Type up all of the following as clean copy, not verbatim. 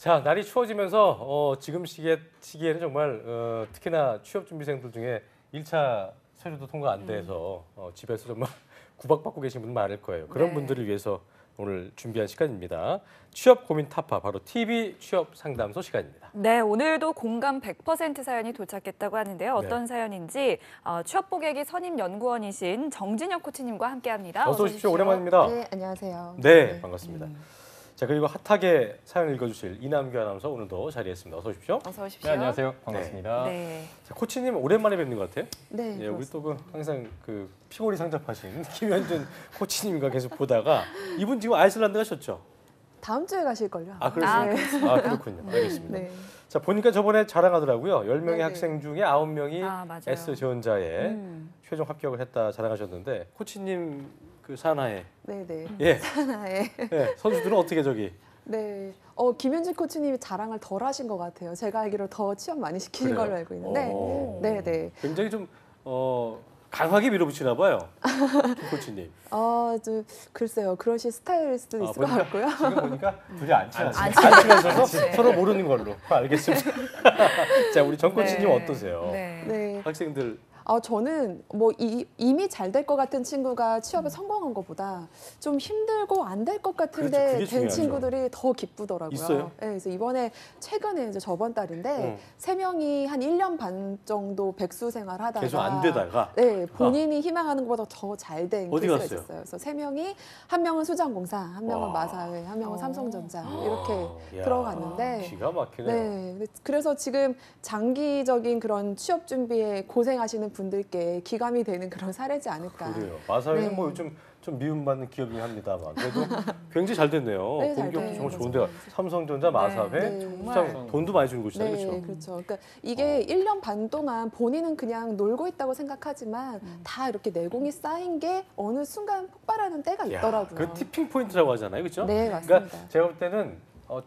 자, 날이 추워지면서 지금 시기에는 정말 특히나 취업준비생들 중에 1차 서류도 통과 안 돼서 집에서 정말 구박받고 계신 분 많을 거예요. 그런 네. 분들을 위해서 오늘 준비한 시간입니다. 취업 고민 타파, 바로 TV 취업 상담소 시간입니다. 네, 오늘도 공감 100% 사연이 도착했다고 하는데요. 어떤 네. 사연인지 취업 고객이 선임 연구원이신 정진혁 코치님과 함께합니다. 어서 오십시오. 오랜만입니다. 네, 안녕하세요. 네, 반갑습니다. 자, 그리고 핫하게 사연 읽어주실 이남규 아나운서 오늘도 자리했습니다. 어서 오십시오. 어서 오십시오. 네, 안녕하세요. 반갑습니다. 네. 자, 코치님 오랜만에 뵙는 것 같아요. 네, 예, 우리 그렇습니다. 또 항상 피골이 상접하신 김현준 코치님과 계속 보다가 이분 지금 아이슬란드 가셨죠? 다음 주에 가실걸요. 아, 그렇습니까? 네. 아, 그렇군요. 알겠습니다. 네. 자, 보니까 저번에 자랑하더라고요. 10명의 네네. 학생 중에 9명이 맞아요. S지원자에 최종 합격을 했다 자랑하셨는데 코치님 그 산하에 네. 예, 하나에. 예, 선수들은 어떻게 저기 네. 김현진 코치님이 자랑을 덜 하신 것 같아요. 제가 알기로 더 취업 많이 시키는 그래요? 걸로 알고 있는데. 오. 네. 굉장히 좀 강하게 밀어붙이나 봐요. 김 코치님. 글쎄요. 그러실 스타일일 수도 있을 것 보니까 같고요. 지금 보니까 둘이 안 친하세요. 안 안 친하셔서 네. 서로 모르는 걸로. 알겠습니다. 자, 우리 정 코치님 네. 어떠세요? 네. 네. 학생들 저는 뭐 이미 잘 될 것 같은 친구가 취업에 성공한 것보다 좀 힘들고 안 될 것 그렇죠. 같은데 그게 된 중요하죠. 친구들이 더 기쁘더라고요. 있어요? 네, 그래서 최근에 이제 저번 달인데 3명이 한 1년 반 정도 백수 생활하다가 계속 안 되다가 네, 본인이 희망하는 것보다 더 잘 된 어디 케이스가 갔어요? 있었어요. 그래서 3명이 한 명은 수자공사, 한 명은 와. 마사회, 한 명은 삼성전자 이렇게 야, 들어갔는데 기가 막히네요. 네, 근데 그래서 지금 장기적인 그런 취업 준비에 고생하시는 분들께 기감이 되는 그런 사례지 않을까. 그래요. 마사회는 네. 뭐 요즘 좀 미움받는 기업이긴 합니다만 그래도 굉장히 잘 됐네요. 네, 잘 공기업도 돼요. 정말 좋은데요. 삼성전자, 마사회, 네, 정말 돈도 많이 주는 곳이잖아요. 네, 그렇죠? 그렇죠. 그러니까 이게 1년 반 동안 본인은 그냥 놀고 있다고 생각하지만 다 이렇게 내공이 쌓인 게 어느 순간 폭발하는 때가 야, 있더라고요. 그 티핑 포인트라고 하잖아요. 그렇죠? 네, 맞습니다. 그러니까 제가 볼 때는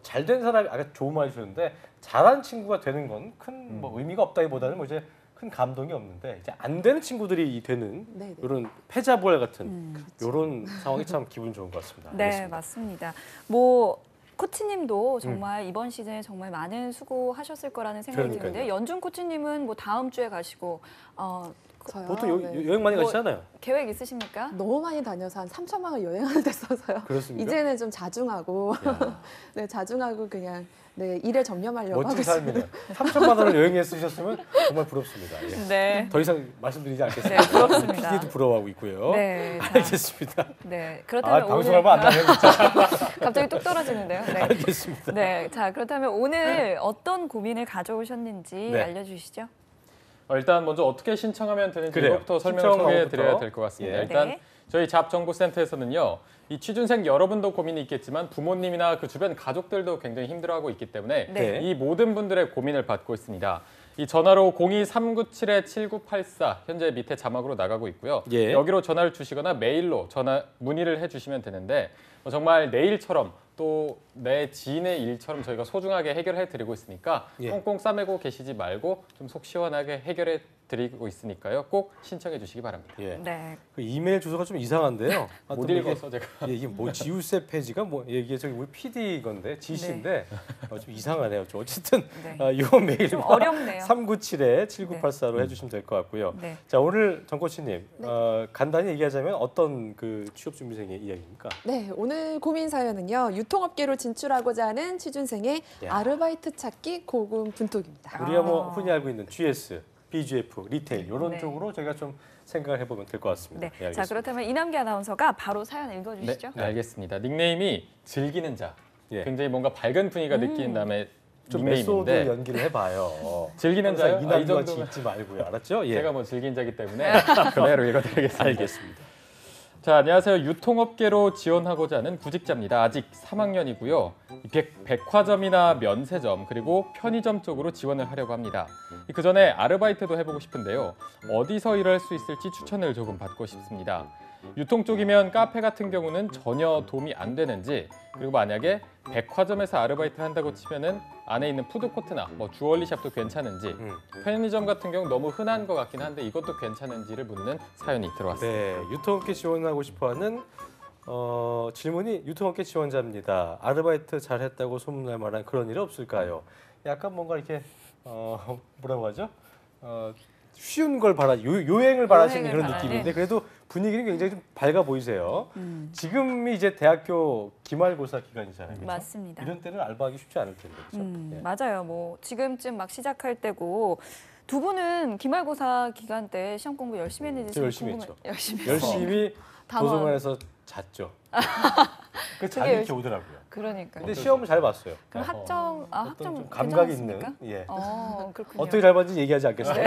잘 된 사람이 아까 좋은 말 주셨는데 잘한 친구가 되는 건 큰 뭐 의미가 없다기보다는 뭐 이제 큰 감동이 없는데 이제 안 되는 친구들이 되는 네. 이런 패자부활 같은 이런 상황이 참 기분 좋은 것 같습니다. 네, 알겠습니다. 맞습니다. 뭐 코치님도 정말 이번 시즌에 정말 많은 수고하셨을 거라는 생각이 그러니까요. 드는데 연준 코치님은 뭐 다음 주에 가시고 저요? 보통 네. 여행 많이 뭐- 가시잖아요. 계획 있으십니까? 너무 많이 다녀서 한 3천만 원 여행하는 데 써서요. 그렇습니까? 이제는 좀 자중하고 야, 네, 자중하고 그냥 일에 전념하려고 하고 멋진 있습니다. 삶이네요. 3천만 원을 여행에 쓰셨으면 정말 부럽습니다. 예. 네. 더 이상 말씀드리지 않겠습니다. 네, 부럽습니다. PD도 부러워하고 있고요. 네. 자, 알겠습니다. 네. 그렇다면 방송하면 안 나네요. 진짜. 갑자기 뚝 떨어지는데요. 네. 알겠습니다. 네. 자, 그렇다면 오늘 어떤 고민을 가져오셨는지 네. 알려주시죠. 일단 먼저 어떻게 신청하면 되는지 그래요. 이것부터 설명을 신청 소개해 방법부터. 드려야 될 것 같습니다. 예. 일단 네. 저희 잡정보센터에서는요. 이 취준생 여러분도 고민이 있겠지만 부모님이나 그 주변 가족들도 굉장히 힘들어하고 있기 때문에 네. 이 모든 분들의 고민을 받고 있습니다. 이 전화로 02397-7984 현재 밑에 자막으로 나가고 있고요. 예. 여기로 전화를 주시거나 메일로 문의를 해주시면 되는데 정말 내일처럼 또 내 지인의 일처럼 저희가 소중하게 해결해 드리고 있으니까 예. 꽁꽁 싸매고 계시지 말고 좀 속 시원하게 해결해 드리고 있으니까요. 꼭 신청해 주시기 바랍니다. 예. 네. 그 이메일 주소가 좀 이상한데요. 못 읽어서 제가 이게 뭐 지우세 페이지가 뭐 이게 저기 우리 PD 건데 지시인데 좀 이상하네요. 좀 어쨌든 네. 이 메일 좀 어렵네요. 397-7984로 해주시면 될 것 같고요. 네. 자, 오늘 정 코치님 간단히 얘기하자면 어떤 그 취업 준비생의 이야기입니까? 네, 오늘 고민 사연은요. 유통업계로 진출하고자 하는 취준생의 야. 아르바이트 찾기 고군 분톡입니다. 우리가 뭐 흔히 알고 있는 GS, BGF, 리테일 이런 네. 쪽으로 저희가 좀 생각을 해보면 될 것 같습니다. 네. 예, 자, 알겠습니다. 그렇다면 이남기 아나운서가 바로 사연 읽어주시죠. 네, 알겠습니다. 닉네임이 즐기는 자. 예. 굉장히 뭔가 밝은 분위기가 느끼는 다음에 좀 메소드 닉네임인데 연기를 해봐요. 즐기는 자요? 이 이남과 정도면 짓지 말고요. 알았죠? 예. 제가 뭐 즐긴 자기 때문에 그대로 읽어드리겠습니다. 알겠습니다. 자, 안녕하세요. 유통업계로 지원하고자 하는 구직자입니다. 아직 3학년이고요. 백화점이나 면세점 그리고 편의점 쪽으로 지원을 하려고 합니다. 그 전에 아르바이트도 해보고 싶은데요. 어디서 일할 수 있을지 추천을 조금 받고 싶습니다. 유통 쪽이면 카페 같은 경우는 전혀 도움이 안 되는지, 그리고 만약에 백화점에서 아르바이트를 한다고 치면은 안에 있는 푸드코트나 뭐 주얼리샵도 괜찮은지, 편의점 같은 경우 너무 흔한 것 같긴 한데 이것도 괜찮은지를 묻는 사연이 들어왔습니다. 네, 유통업계 지원하고 싶어하는 질문이 유통업계 지원자입니다. 아르바이트 잘했다고 소문날 만한 그런 일 없을까요? 약간 뭔가 이렇게 뭐라고 하죠? 쉬운 걸 요행을 바라시는 그런 바라는. 느낌인데 그래도 분위기는 굉장히 좀 밝아 보이세요. 지금이 이제 대학교 기말고사 기간이잖아요. 그렇죠? 맞습니다. 이런 때는 알바하기 쉽지 않을 텐데. 그렇죠? 예. 맞아요. 뭐 지금쯤 막 시작할 때고 두 분은 기말고사 기간 때 시험 공부 열심히 했는지 저 열심히 궁금해- 했죠. 열심히 열심히 단원. 도서관에서 잤죠. 그 잠이 이렇게 오더라고요. 그러니까. 근데 시험을 잘 봤어요. 그럼 학점 어떤 학점 좀 감각이 괜찮았습니까? 있는. 예. 그렇군요. 어떻게 잘 봤는지 얘기하지 않겠어요.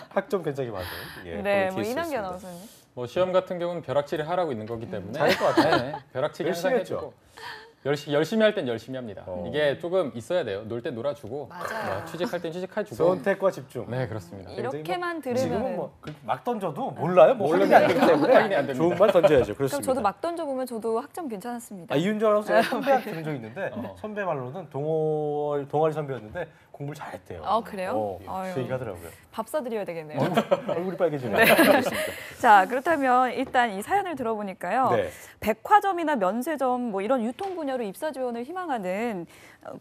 학점 굉장히 많은. 예, 네, 그런 뭐 케이스였습니다. 이남규 아나운서님. 뭐 시험 같은 경우는 벼락치기를 하라고 있는 거기 때문에 잘할 것 같아요. 네, 벼락치기 열심히 항상 했죠. 해주고 열심히 할 땐 열심히 합니다. 어. 이게 조금 있어야 돼요. 놀 땐 놀아주고 맞아요. 취직할 땐 취직해주고. 선택과 집중. 네, 그렇습니다. 이렇게만 지금은 들으면 막 던져도 몰라요. 뭐 확인이 안 되기 때문에 확인이 안 됩니다. 좋은 말 던져야죠. 그럼 그렇습니다. 저도 막 던져보면 저도 학점 괜찮았습니다. 이윤정 아나운서 제가 선배한테 들은 적이 있는데 어. 선배 말로는 동아리 선배였는데 공부를 잘했대요. 아, 그래요? 그 아유. 얘기 하더라고요. 밥 사드려야 되겠네요. 얼굴이 빨개지네요. 그렇습니다. 자, 그렇다면 일단 이 사연을 들어보니까요. 네. 백화점이나 면세점 뭐 이런 유통 분야로 입사 지원을 희망하는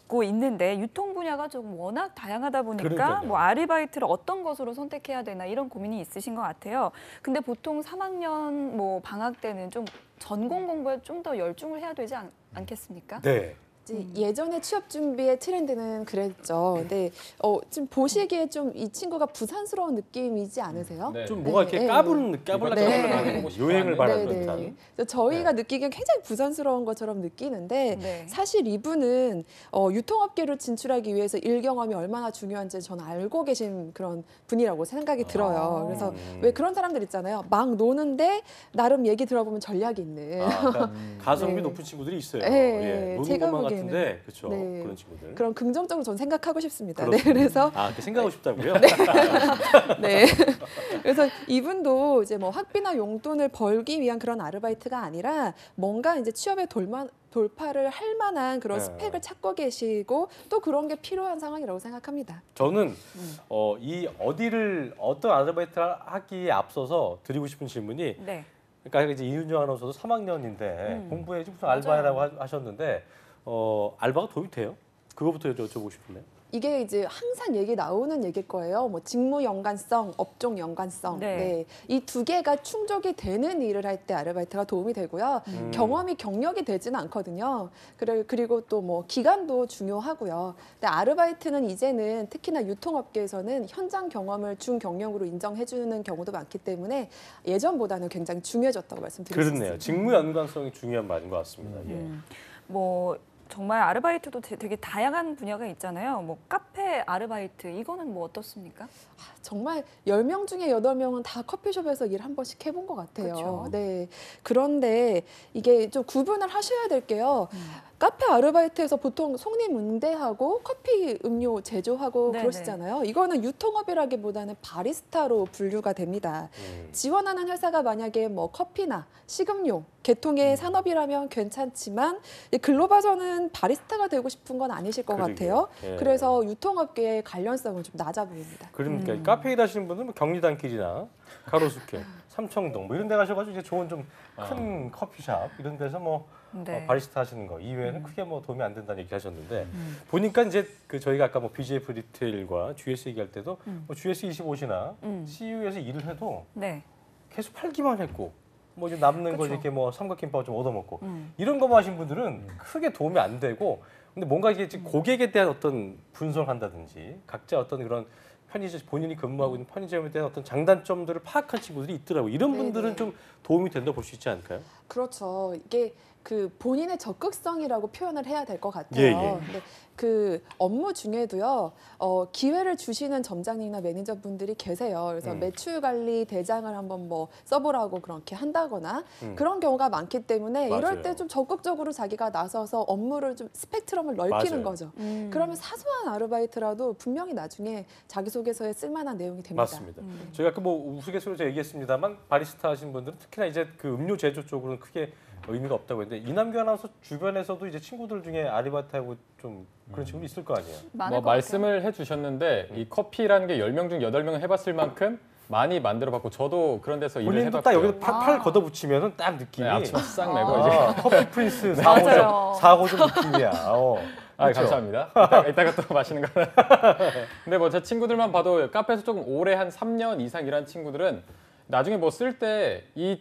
고 있는데 유통 분야가 좀 워낙 다양하다 보니까 그러니까요. 뭐 아르바이트를 어떤 것으로 선택해야 되나 이런 고민이 있으신 것 같아요. 근데 보통 3학년 뭐 방학 때는 좀 전공 공부에 좀 더 열중을 해야 되지 않겠습니까? 네. 이제 예전에 취업 준비의 트렌드는 그랬죠. 근데 지금 보시기에 좀 이 친구가 부산스러운 느낌이지 않으세요? 네. 좀 뭐가 이렇게 네, 까불락까불락 네. 요행을 바라는 네, 듯한. 네. 그래서 저희가 느끼기엔 굉장히 부산스러운 것처럼 느끼는데 네. 사실 이분은 유통업계로 진출하기 위해서 일 경험이 얼마나 중요한지 저는 알고 계신 그런 분이라고 생각이 들어요. 그래서 왜 그런 사람들 있잖아요. 막 노는데 나름 얘기 들어보면 전략이 있는. 그러니까 가성비 네. 높은 친구들이 있어요. 네, 예, 노는 제가 것만 보기에는. 같은데 그렇죠. 네. 그런 친구들. 그런 긍정적으로 저는 생각하고 싶습니다. 네, 그렇습니다. 그래서 그렇게 생각하고 싶다고요? 네. 그래서 이분도 이제 뭐 학비나 용돈을 벌기 위한 그런 아르바이트가 아니라 뭔가 이제 취업에 돌파를 할 만한 그런 네. 스펙을 찾고 계시고 또 그런 게 필요한 상황이라고 생각합니다. 저는 이 어떤 아르바이트를 하기에 앞서서 드리고 싶은 질문이 네. 그러니까 이제 이윤정 아나운서도 3학년인데 공부해야지 무슨 알바라고 하셨는데 알바가 도움이 돼요? 그거부터 여쭤보고 싶은데요. 이게 이제 항상 얘기 나오는 얘기일 거예요. 뭐 직무 연관성, 업종 연관성. 네. 네. 이 두 개가 충족이 되는 일을 할 때 아르바이트가 도움이 되고요. 경험이 경력이 되지는 않거든요. 그리고 또 뭐 기간도 중요하고요. 근데 아르바이트는 이제는 특히나 유통업계에서는 현장 경험을 준경력으로 인정해주는 경우도 많기 때문에 예전보다는 굉장히 중요해졌다고 말씀드릴 수 그렇네요. 있습니다. 직무 연관성이 중요한 말인 것 같습니다. 예. 뭐 정말 아르바이트도 되게 다양한 분야가 있잖아요. 뭐 카페 아르바이트 이거는 뭐 어떻습니까? 정말 10명 중에 8명은 다 커피숍에서 일 한 번씩 해본 것 같아요. 그렇죠. 네. 그런데 이게 좀 구분을 하셔야 될 게요. 카페 아르바이트에서 보통 손님 응대하고 커피 음료 제조하고 네네. 그러시잖아요. 이거는 유통업이라기보다는 바리스타로 분류가 됩니다. 지원하는 회사가 만약에 뭐 커피나 식음료, 계통의 산업이라면 괜찮지만 근로봐서는 바리스타가 되고 싶은 건 아니실 것 그러게요. 같아요. 예. 그래서 유통업계의 관련성은 좀 낮아 보입니다. 그러니까 카페 일하시는 분은 뭐 경리단길이나 가로수길, 삼청동 뭐 이런 데 가셔가지고 이제 좋은 좀 큰 커피숍 이런 데서 뭐 네. 바리스타 하시는 거 이외에는 크게 뭐 도움이 안 된다는 얘기 하셨는데 보니까 이제 그 저희가 아까 뭐 BJF 리테일과 GS 얘기할 때도 뭐 GS 25시나 CU에서 일을 해도 네. 계속 팔기만 했고 뭐 이제 남는 걸 그쵸. 이렇게 뭐 삼각김밥 좀 얻어먹고 이런 것만 하신 분들은 크게 도움이 안 되고 근데 뭔가 이게 지금 고객에 대한 어떤 분석을 한다든지 각자 어떤 그런 편의점 본인이 근무하고 있는 편의점에 대한 어떤 장단점들을 파악한 친구들이 있더라고요. 이런 네네. 분들은 좀 도움이 된다 볼 수 있지 않을까요? 그렇죠. 이게 그 본인의 적극성이라고 표현을 해야 될 것 같아요. 예, 예. 근데 그 업무 중에도요, 기회를 주시는 점장님이나 매니저분들이 계세요. 그래서 매출 관리 대장을 한번 뭐 써보라고 그렇게 한다거나 그런 경우가 많기 때문에 맞아요. 이럴 때 좀 적극적으로 자기가 나서서 업무를 좀 스펙트럼을 넓히는 맞아요. 거죠. 그러면 사소한 아르바이트라도 분명히 나중에 자기소개서에 쓸만한 내용이 됩니다. 맞습니다. 저희가 아까 뭐 우스갯소리로 얘기했습니다만 바리스타 하신 분들은 특히나 이제 그 음료 제조 쪽으로는 크게 의미가 없다고 했는데 이남규 아나운서 주변에서도 이제 친구들 중에 아르바이트하고 좀 그런 친구도 있을 거 아니에요. 많을 뭐 것 같아요. 말씀을 해주셨는데 이 커피라는 게 10명 중 8명은 해봤을 만큼 많이 만들어봤고 저도 그런 데서 일을 본인도 해봤고요. 딱 여기서 팔 걷어붙이면은 딱 느낌이 네, 앞치마 싹 메고 이제 커피 프린스 맞아요. 4호점 느낌이야. 아, 그렇죠? 감사합니다. 이따가 또 마시는 거. 근데 뭐 제 친구들만 봐도 카페에서 조금 오래 한 3년 이상 일한 친구들은 나중에 뭐 쓸 때 이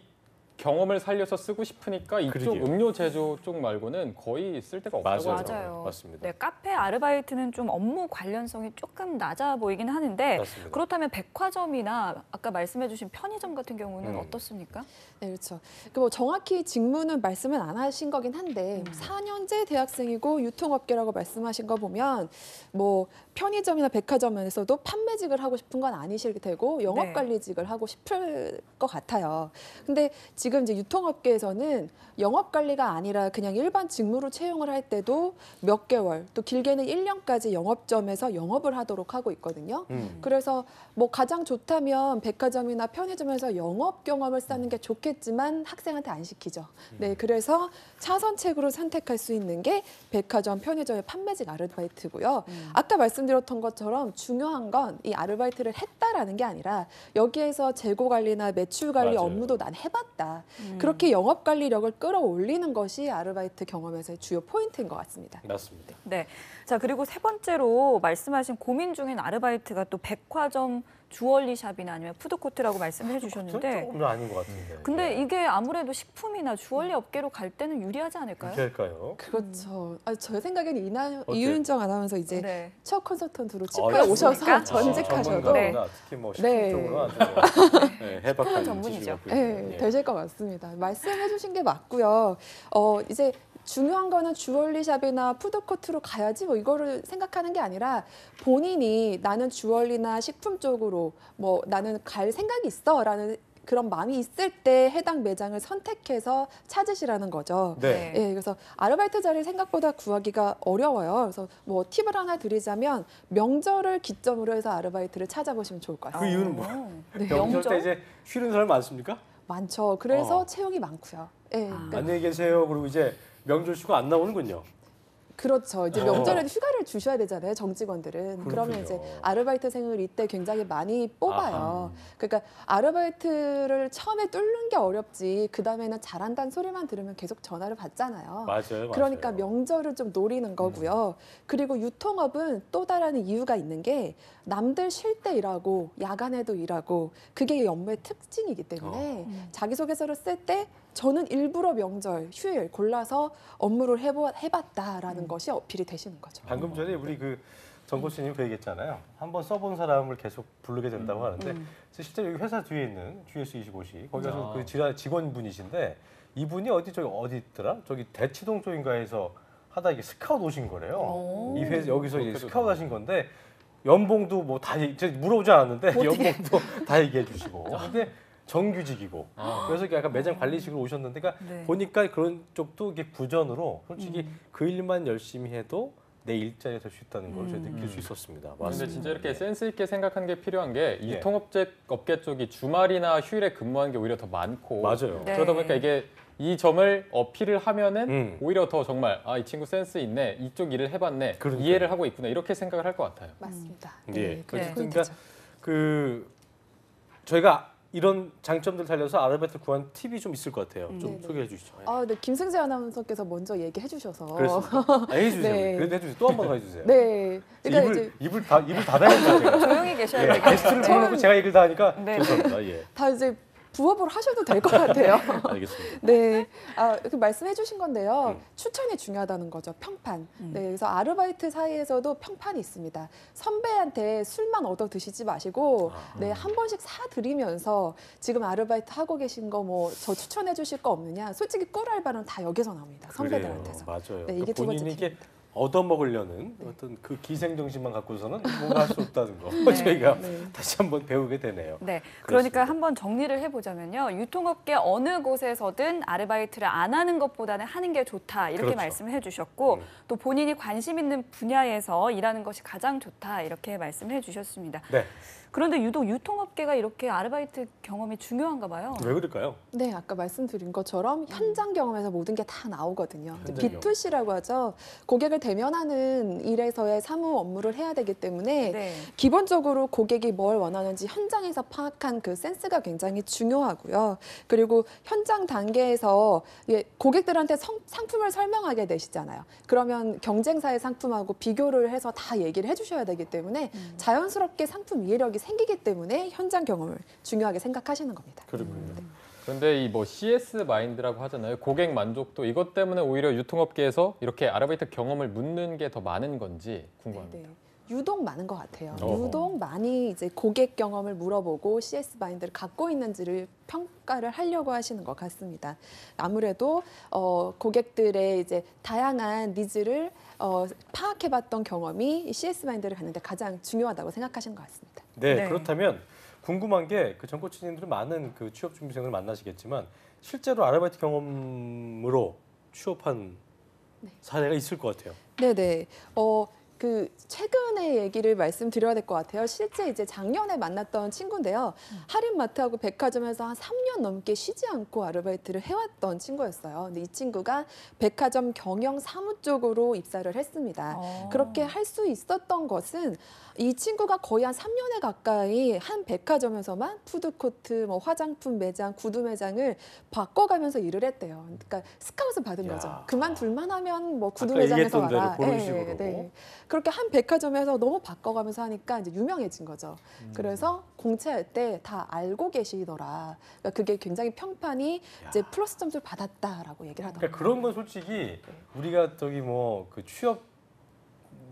경험을 살려서 쓰고 싶으니까 이쪽 그러게요. 음료 제조 쪽 말고는 거의 쓸 데가 없다고 맞아요. 하더라고요. 맞아요. 맞습니다. 네, 카페 아르바이트는 좀 업무 관련성이 조금 낮아 보이긴 하는데 맞습니다. 그렇다면 백화점이나 아까 말씀해주신 편의점 같은 경우는 어떻습니까? 네, 그렇죠. 뭐 정확히 직무는 말씀은 안 하신 거긴 한데 4년제 대학생이고 유통업계라고 말씀하신 거 보면 뭐 편의점이나 백화점에서도 판매직을 하고 싶은 건 아니실 테고 영업관리직을 하고 싶을 것 같아요. 근데 지금 이제 유통업계에서는 영업관리가 아니라 그냥 일반 직무로 채용을 할 때도 몇 개월, 또 길게는 1년까지 영업점에서 영업을 하도록 하고 있거든요. 그래서 뭐 가장 좋다면 백화점이나 편의점에서 영업 경험을 쌓는 게 좋겠지만 학생한테 안 시키죠. 네, 그래서 차선책으로 선택할 수 있는 게 백화점, 편의점의 판매직 아르바이트고요. 아까 말씀드렸던 것처럼 중요한 건 이 아르바이트를 했다라는 게 아니라 여기에서 재고 관리나 매출 관리 맞아요. 업무도 난 해봤다. 그렇게 영업 관리력을 끌어올리는 것이 아르바이트 경험에서의 주요 포인트인 것 같습니다. 맞습니다. 네. 자, 그리고 세 번째로 말씀하신 고민 중인 아르바이트가 또 백화점, 주얼리샵이나 아니면 푸드코트라고 말씀을 해주셨는데 조금 아닌 것 같은데. 근데 이게 아무래도 식품이나 주얼리 업계로 갈 때는 유리하지 않을까요? 할까요? 그렇죠. 제 생각에는 어때요? 이윤정 아나운서 이제 네. 첫 컨설턴트로 아, 치과에 오셔서 그렇습니까? 전직하셔도 전문가구나. 특히 뭐 식품 네. 쪽으로 아주 네, 해박한 전문이죠. 지식을 갖고 네, 있는, 예. 되실 것 같습니다. 말씀해 주신 게 맞고요. 이제 중요한 거는 주얼리샵이나 푸드코트로 가야지 뭐 이거를 생각하는 게 아니라 본인이 나는 주얼리나 식품 쪽으로 뭐 나는 갈 생각이 있어라는 그런 마음이 있을 때 해당 매장을 선택해서 찾으시라는 거죠. 네. 예, 그래서 아르바이트 자리 생각보다 구하기가 어려워요. 그래서 뭐 팁을 하나 드리자면 명절을 기점으로 해서 아르바이트를 찾아보시면 좋을 것 그 같아요. 이유는 뭐예요? 네. 명절 때 이제 쉬는 사람 많습니까? 많죠. 그래서 어. 채용이 많고요. 예, 그러니까 안녕히 계세요. 그리고 이제 명절 쉬고 안 나오는군요. 그렇죠. 이제 명절에도 휴가를 주셔야 되잖아요, 정직원들은. 그러면 그렇군요. 이제 아르바이트생을 이때 굉장히 많이 뽑아요. 그러니까 아르바이트를 처음에 뚫는 게 어렵지, 그 다음에는 잘한다는 소리만 들으면 계속 전화를 받잖아요. 맞아요. 그러니까 맞아요. 명절을 좀 노리는 거고요. 그리고 유통업은 또 다른 이유가 있는 게 남들 쉴 때 일하고 야간에도 일하고 그게 이 업무의 특징이기 때문에 자기소개서를 쓸 때 저는 일부러 명절, 휴일 골라서 업무를 해봤다라는 것이 어필이 되시는 거죠. 방금 전에 우리 그 정고씨님 그 얘기했잖아요. 한번 써본 사람을 계속 부르게 된다고 하는데 실제로 여기 회사 뒤에 있는 GS25시 거기 가서 그 직원분이신데 이분이 어디 있더라? 저기 대치동 쪽인가에서 하다 이게 스카웃 오신 거래요. 이 회사 여기서 이제 스카웃 하신 건데 연봉도 뭐 다 물어보지 않았는데 연봉도 다 얘기해 주시고 근데 정규직이고 그래서 이렇게 약간 매장 관리직으로 오셨는데 그러니까 네. 보니까 그런 쪽도 이게 부전으로 솔직히 그 일만 열심히 해도 내 일자리에 설 수 있다는 걸 제가 느낄 수 있었습니다. 근데 맞습니다. 진짜 이렇게 센스 있게 생각하는 게 필요한 게 예. 유통업계 쪽이 주말이나 휴일에 근무하는 게 오히려 더 많고 맞아요. 네. 그러다 보니까 이게 이 점을 어필을 하면은 음. 오히려 더 정말 이 친구 센스 있네, 이쪽 일을 해봤네, 그러니까요. 이해를 하고 있구나 이렇게 생각을 할 것 같아요. 맞습니다. 예. 그게 그러니까 포인트죠. 그 저희가 이런 장점들 살려서 아르바이트 구한 팁이 좀 있을 것 같아요. 좀 네네. 소개해 주시죠. 네, 김승재 아나운서께서 먼저 얘기해 주셔서. 그렇습니다. 해주세요. 네. 그래도 해주세요. 또 한 번 더 해주세요. 네. 그러니까 이제 입을 닫아야 된다 제가. 조용히 계셔야 예, 돼요. 게스트를 불러놓고 제가 얘기를 다 하니까 네. 죄송합니다. 예, 다 이제 부업으로 하셔도 될 것 같아요. 알겠습니다. 네, 그 말씀해 주신 건데요. 추천이 중요하다는 거죠. 평판. 네, 그래서 아르바이트 사이에서도 평판이 있습니다. 선배한테 술만 얻어 드시지 마시고, 네, 한 번씩 사 드리면서 지금 아르바이트 하고 계신 거 뭐 저 추천해 주실 거 없느냐? 솔직히 꿀 알바는 다 여기서 나옵니다. 선배들한테서. 그래요. 맞아요. 네, 이게 두 번째 본인이 이게 팁입니다. 얻어먹으려는 어떤 그 기생 정신만 갖고서는 뭔가 할 수 없다는 거 저희가 네. 다시 한번 배우게 되네요. 네, 그렇습니다. 그러니까 한번 정리를 해보자면요. 유통업계 어느 곳에서든 아르바이트를 안 하는 것보다는 하는 게 좋다 이렇게 그렇죠. 말씀을 해주셨고 또 본인이 관심 있는 분야에서 일하는 것이 가장 좋다 이렇게 말씀을 해주셨습니다. 네. 그런데 유독 유통업계가 이렇게 아르바이트 경험이 중요한가 봐요. 왜 그럴까요? 네, 아까 말씀드린 것처럼 현장 경험에서 모든 게 다 나오거든요. 현장 B2C라고 하죠. 고객을 대면하는 일에서의 사무 업무를 해야 되기 때문에 네. 기본적으로 고객이 뭘 원하는지 현장에서 파악한 그 센스가 굉장히 중요하고요. 그리고 현장 단계에서 고객들한테 상품을 설명하게 되시잖아요. 그러면 경쟁사의 상품하고 비교를 해서 다 얘기를 해주셔야 되기 때문에 자연스럽게 상품 이해력이 생기기 때문에 현장 경험을 중요하게 생각하시는 겁니다. 그렇군요. 그런데 이 뭐 CS 마인드라고 하잖아요. 고객 만족도 이것 때문에 오히려 유통업계에서 이렇게 아르바이트 경험을 묻는 게 더 많은 건지 궁금합니다. 네. 유독 많은 것 같아요. 어허. 유독 많이 이제 고객 경험을 물어보고 CS 마인드를 갖고 있는지를 평가를 하려고 하시는 것 같습니다. 아무래도 고객들의 이제 다양한 니즈를 파악해봤던 경험이 CS 마인드를 갖는데 가장 중요하다고 생각하시는 것 같습니다. 네, 네. 그렇다면 궁금한 게 그 전 코치님들은 많은 그 취업 준비생을 만나시겠지만 실제로 아르바이트 경험으로 취업한 사례가 있을 것 같아요. 네네. 그 최근의 얘기를 말씀드려야 될 것 같아요. 실제 이제 작년에 만났던 친구인데요. 할인마트하고 백화점에서 한 3년 넘게 쉬지 않고 아르바이트를 해왔던 친구였어요. 근데 이 친구가 백화점 경영 사무 쪽으로 입사를 했습니다. 그렇게 할 수 있었던 것은 이 친구가 거의 한 3년에 가까이 한 백화점에서만 푸드코트, 뭐 화장품 매장, 구두 매장을 바꿔가면서 일을 했대요. 그러니까 스카웃을 받은 야. 거죠. 그만둘만 하면 뭐 구두 아까 매장에서 얘기했던 와라. 대로 그런 식으로. 그렇게 한 백화점에서 너무 바꿔가면서 하니까 이제 유명해진 거죠. 그래서 공채할 때 다 알고 계시더라. 그러니까 그게 굉장히 평판이 이제 플러스 점수를 받았다라고 얘기를 하더라고요. 그러니까 그런 건 솔직히 우리가 저기 뭐 그 취업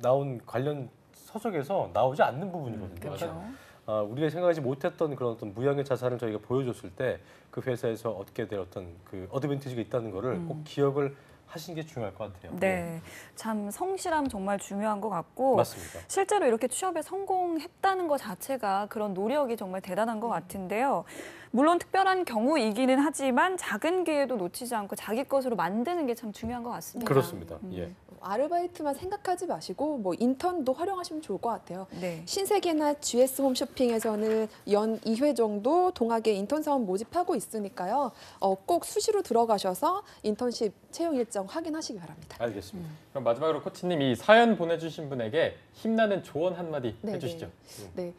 나온 관련 서적에서 나오지 않는 부분이거든요. 그렇죠. 우리가 생각하지 못했던 그런 어떤 무형의 자산을 저희가 보여줬을 때 그 회사에서 얻게 될 어떤 그 어드밴티지가 있다는 거를 꼭 기억을 하시는 게 중요할 것 같아요. 네, 참 성실함 정말 중요한 것 같고 맞습니다. 실제로 이렇게 취업에 성공했다는 것 자체가 그런 노력이 정말 대단한 것 같은데요. 물론 특별한 경우이기는 하지만 작은 기회도 놓치지 않고 자기 것으로 만드는 게 참 중요한 것 같습니다. 그렇습니다. 예. 아르바이트만 생각하지 마시고 뭐 인턴도 활용하시면 좋을 것 같아요. 네. 신세계나 GS 홈쇼핑에서는 연 2회 정도 동학에 인턴 사원 모집하고 있으니까요. 꼭 수시로 들어가셔서 인턴십 채용 일정 확인하시기 바랍니다. 알겠습니다. 그럼 마지막으로 코치님 이 사연 보내주신 분에게 힘나는 조언 한마디 네, 해주시죠. 네.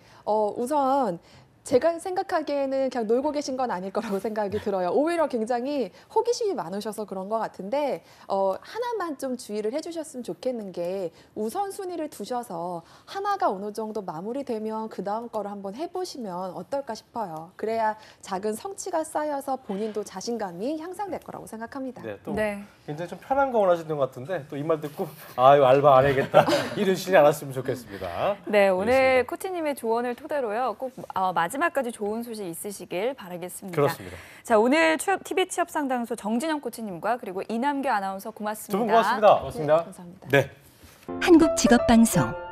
우선 제가 생각하기에는 그냥 놀고 계신 건 아닐 거라고 생각이 들어요. 오히려 굉장히 호기심이 많으셔서 그런 것 같은데 하나만 좀 주의를 해주셨으면 좋겠는 게 우선순위를 두셔서 하나가 어느 정도 마무리되면 그 다음 거를 한번 해보시면 어떨까 싶어요. 그래야 작은 성취가 쌓여서 본인도 자신감이 향상될 거라고 생각합니다. 네, 또 네. 굉장히 좀 편한 거 원하시는 것 같은데 또 이 말 듣고 아유 알바 안 해야겠다 이러시지 않았으면 좋겠습니다. 네, 오늘 알겠습니다. 코치님의 조언을 토대로요. 꼭 마지막까지 좋은 소식 있으시길 바라겠습니다. 그렇습니다. 자, 오늘 TV 취업 상담소 정진영 코치님과 그리고 이남규 아나운서 고맙습니다. 두 분 고맙습니다. 고맙습니다. 감사합니다. 네. 한국직업방송